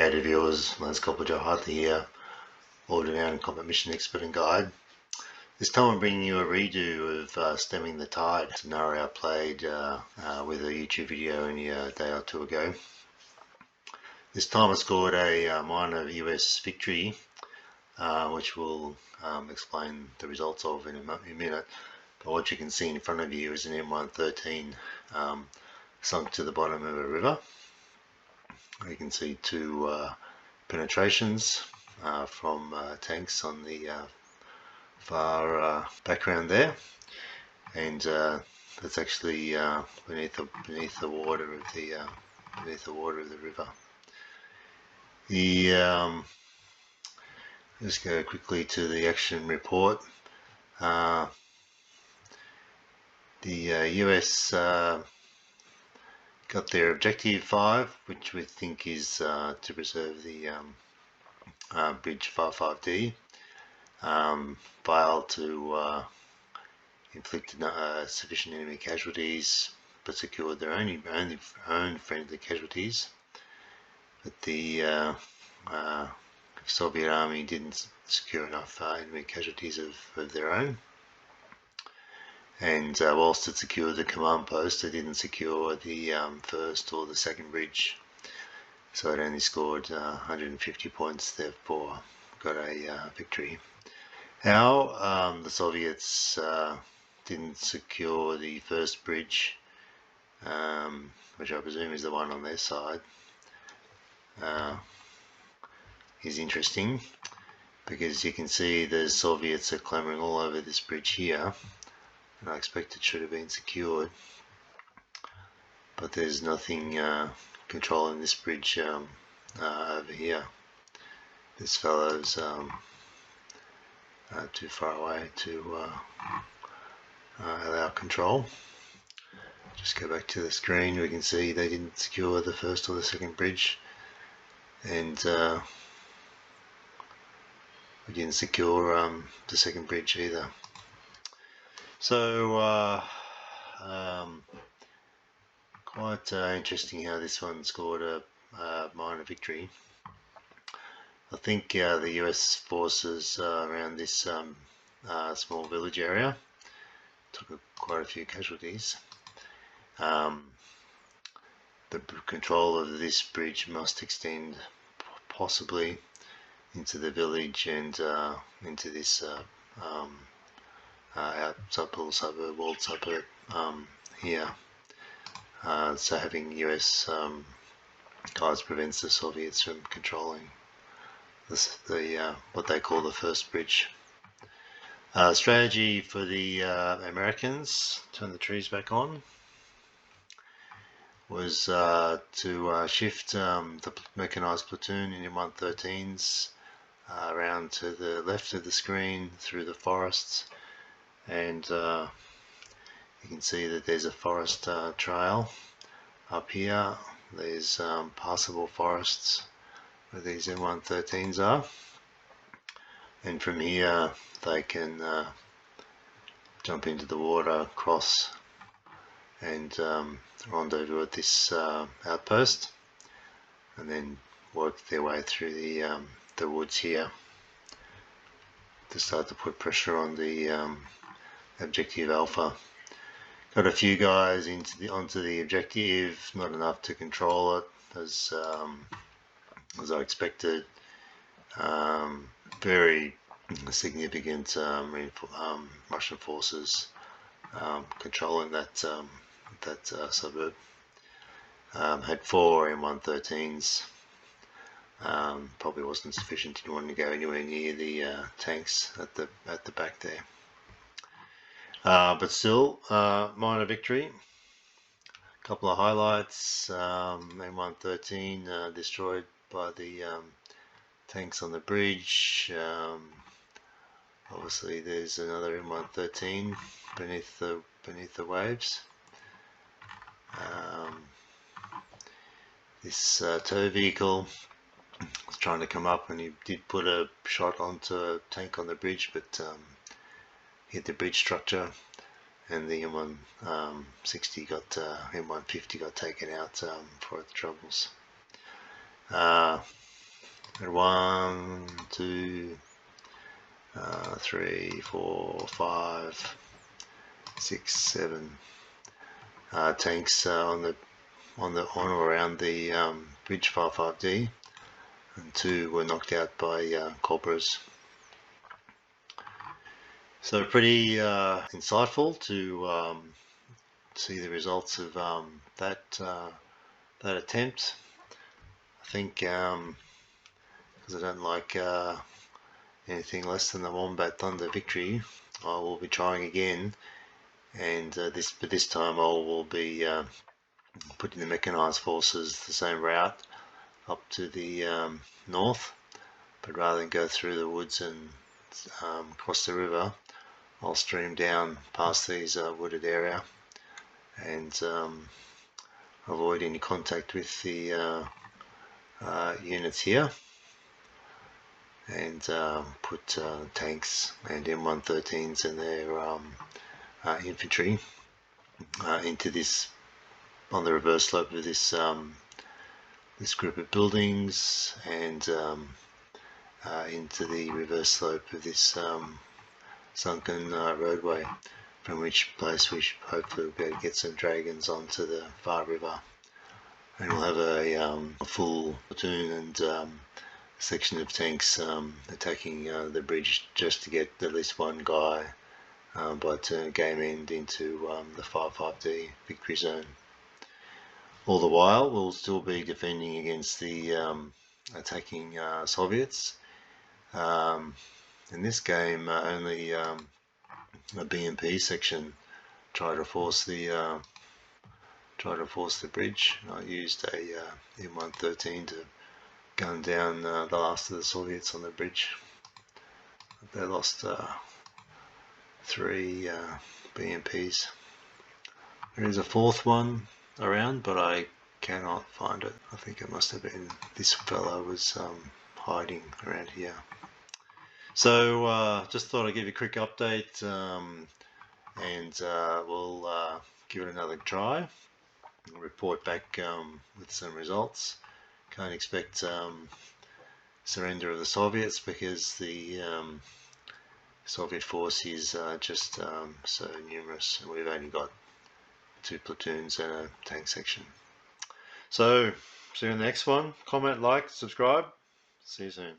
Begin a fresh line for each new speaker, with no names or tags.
Howdy viewers, Lance Corporal Joe Hartley here, all-round combat mission expert and guide. This time I'm bringing you a redo of Stemming the Tide, a scenario I played with a YouTube video only a day or two ago. This time I scored a minor US victory, which we'll explain the results of in a minute. But what you can see in front of you is an M113 sunk to the bottom of a river. You can see two penetrations from tanks on the far background there, and that's actually beneath the water of the river. Let's go quickly to the action report. The US got their objective 5, which we think is to preserve the bridge 55D. Failed to inflict sufficient enemy casualties, but secured their own friendly casualties. But the Soviet Army didn't secure enough enemy casualties of their own. And whilst it secured the command post, it didn't secure the first or the second bridge. So it only scored 150 points, therefore got a victory. How the Soviets didn't secure the first bridge, which I presume is the one on their side, is interesting, because you can see the Soviets are clambering all over this bridge here, and I expect it should have been secured, but there's nothing controlling this bridge over here. This fellow's too far away to allow control. Just go back to the screen. We can see they didn't secure the first or the second bridge, and we didn't secure the second bridge either. So quite interesting how this one scored a minor victory. I think the US forces around this small village area took quite a few casualties. The control of this bridge must extend possibly into the village and into this walled suburb here. So having US guards prevents the Soviets from controlling what they call the first bridge. Strategy for the Americans, turn the trees back on, was to shift the mechanized platoon in M113s around to the left of the screen through the forests, and you can see that there's a forest trail up here. There's passable forests where these M113s are, and from here they can jump into the water, cross, and rendezvous at this outpost, and then work their way through the woods here to start to put pressure on the objective Alpha. Got a few guys onto the objective, not enough to control it as I expected. Very significant Russian forces controlling that suburb. Had 4 M113s. Probably wasn't sufficient. Didn't want to go anywhere near the tanks at the back there. But still, minor victory. A couple of highlights. M113 destroyed by the tanks on the bridge. Obviously, there's another M113 beneath the waves. This tow vehicle was trying to come up, and he did put a shot onto a tank on the bridge, but hit the bridge structure, and the M150 got taken out for the troubles. And 1, 2, 3, 4, 5, 6, 7 tanks on or around the bridge 55D, and 2 were knocked out by Cobras. So pretty insightful to see the results of that attempt. I think because I don't like anything less than the Wombat Thunder victory, I will be trying again, and this time I will be putting the mechanised forces the same route up to the north, but rather than go through the woods and cross the river, I'll stream down past these wooded area and avoid any contact with the units here, and put tanks and M113s and their infantry into this, on the reverse slope of this this group of buildings, and into the reverse slope of this sunken roadway, from which place we should hopefully be able to get some dragons onto the Far River, and we'll have a full platoon and section of tanks attacking the bridge just to get at least one guy by turn game end into the 55D victory zone. All the while we'll still be defending against the attacking Soviets. In this game only a BMP section tried to force the bridge. I used a M113 to gun down the last of the Soviets on the bridge. They lost 3 BMPs. There is a 4th one around, but I cannot find it. I think it must have been this fellow was hiding around here. So just thought I'd give you a quick update, and we'll give it another try. I'll report back with some results. Can't expect surrender of the Soviets, because the Soviet force is just so numerous, and we've only got 2 platoons and a tank section. So see you in the next one. Comment, like, subscribe. See you soon.